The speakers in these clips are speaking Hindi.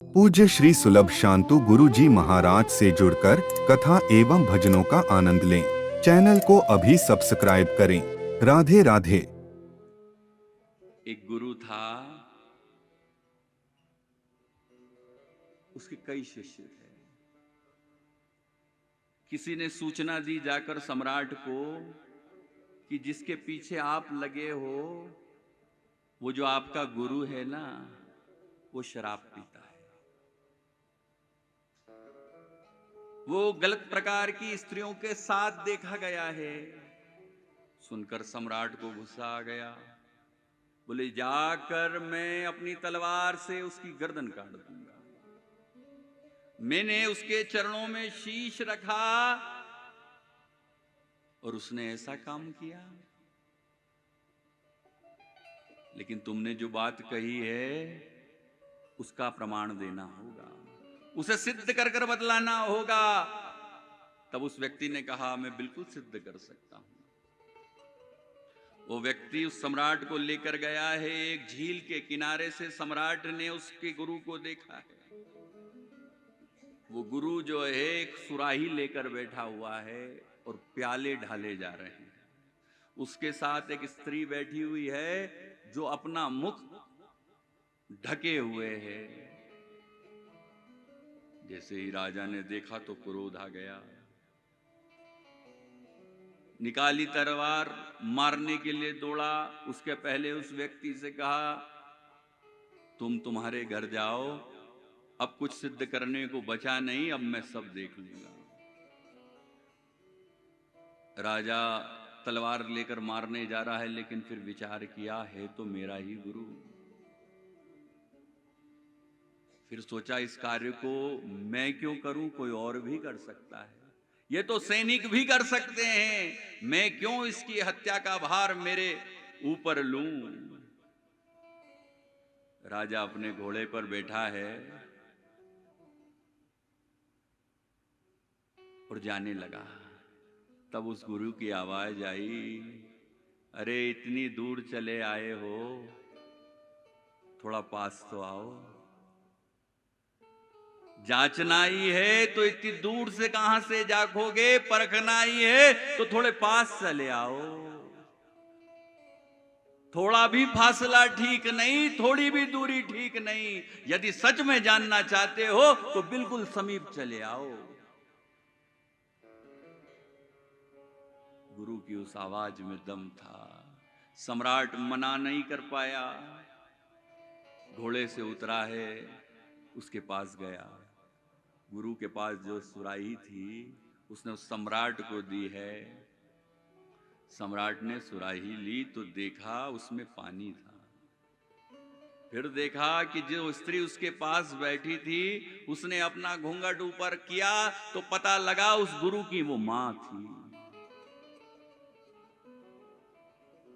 पूज्य श्री सुलभ शांतु गुरु जी महाराज से जुड़कर कथा एवं भजनों का आनंद लें। चैनल को अभी सब्सक्राइब करें। राधे राधे। एक गुरु था, उसके कई शिष्य थे। किसी ने सूचना दी जाकर सम्राट को कि जिसके पीछे आप लगे हो वो जो आपका गुरु है ना, वो शराब पीता है, वो गलत प्रकार की स्त्रियों के साथ देखा गया है। सुनकर सम्राट को गुस्सा आ गया। बोले, जाकर मैं अपनी तलवार से उसकी गर्दन काट दूंगा। मैंने उसके चरणों में शीश रखा और उसने ऐसा काम किया। लेकिन तुमने जो बात कही है उसका प्रमाण देना होगा, उसे सिद्ध कर कर बतलाना होगा। तब उस व्यक्ति ने कहा, मैं बिल्कुल सिद्ध कर सकता हूं। वो व्यक्ति उस सम्राट को लेकर गया है। एक झील के किनारे से सम्राट ने उसके गुरु को देखा है। वो गुरु जो है एक सुराही लेकर बैठा हुआ है और प्याले ढाले जा रहे हैं। उसके साथ एक स्त्री बैठी हुई है जो अपना मुख ढके हुए है। जैसे ही राजा ने देखा तो क्रोध आ गया। निकाली तलवार, मारने के लिए दौड़ा। उसके पहले उस व्यक्ति से कहा, तुम तुम्हारे घर जाओ, अब कुछ सिद्ध करने को बचा नहीं, अब मैं सब देख लूंगा। राजा तलवार लेकर मारने जा रहा है, लेकिन फिर विचार किया, है तो मेरा ही गुरु। फिर सोचा, इस कार्य को मैं क्यों करूं, कोई और भी कर सकता है। ये तो सैनिक भी कर सकते हैं, मैं क्यों इसकी हत्या का भार मेरे ऊपर लूं। राजा अपने घोड़े पर बैठा है और जाने लगा। तब उस गुरु की आवाज आई, अरे इतनी दूर चले आए हो, थोड़ा पास तो आओ। जांचना ही है तो इतनी दूर से कहां से जागोगे, परखना ही है तो थोड़े पास चले आओ। थोड़ा भी फासला ठीक नहीं, थोड़ी भी दूरी ठीक नहीं। यदि सच में जानना चाहते हो तो बिल्कुल समीप चले आओ। गुरु की उस आवाज में दम था। सम्राट मना नहीं कर पाया। घोड़े से उतरा है, उसके पास गया। गुरु के पास जो सुराही थी उसने उस सम्राट को दी है। सम्राट ने सुराही ली तो देखा उसमें पानी था। फिर देखा कि जो स्त्री उसके पास बैठी थी उसने अपना घूंघट ऊपर किया तो पता लगा उस गुरु की वो मां थी।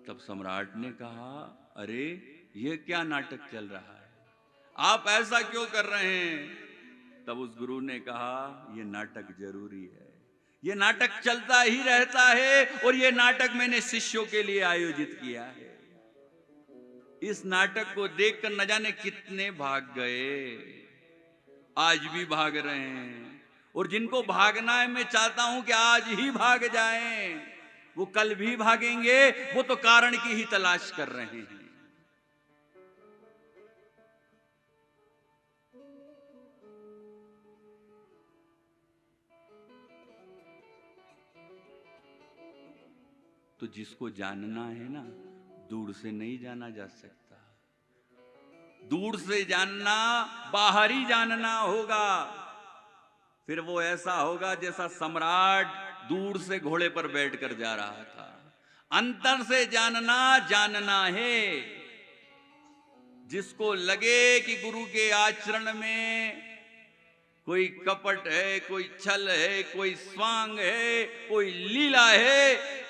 तब सम्राट ने कहा, अरे ये क्या नाटक चल रहा है, आप ऐसा क्यों कर रहे हैं। तब उस गुरु ने कहा, ये नाटक जरूरी है, ये नाटक चलता ही रहता है और ये नाटक मैंने शिष्यों के लिए आयोजित किया है। इस नाटक को देखकर न जाने कितने भाग गए, आज भी भाग रहे हैं। और जिनको भागना है मैं चाहता हूं कि आज ही भाग जाएं। वो कल भी भागेंगे, वो तो कारण की ही तलाश कर रहे हैं। तो जिसको जानना है ना, दूर से नहीं जाना जा सकता। दूर से जानना, बाहर ही जानना होगा। फिर वो ऐसा होगा जैसा सम्राट दूर से घोड़े पर बैठकर जा रहा था। अंतर से जानना, जानना है। जिसको लगे कि गुरु के आचरण में कोई कपट है, कोई छल है, कोई स्वांग है, कोई लीला है,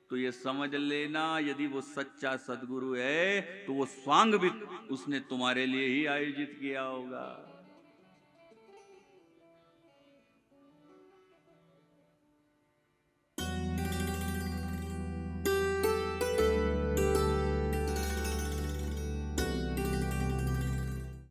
तो ये समझ लेना, यदि वो सच्चा सदगुरु है तो वो स्वांग भी उसने तुम्हारे लिए ही आयोजित किया होगा।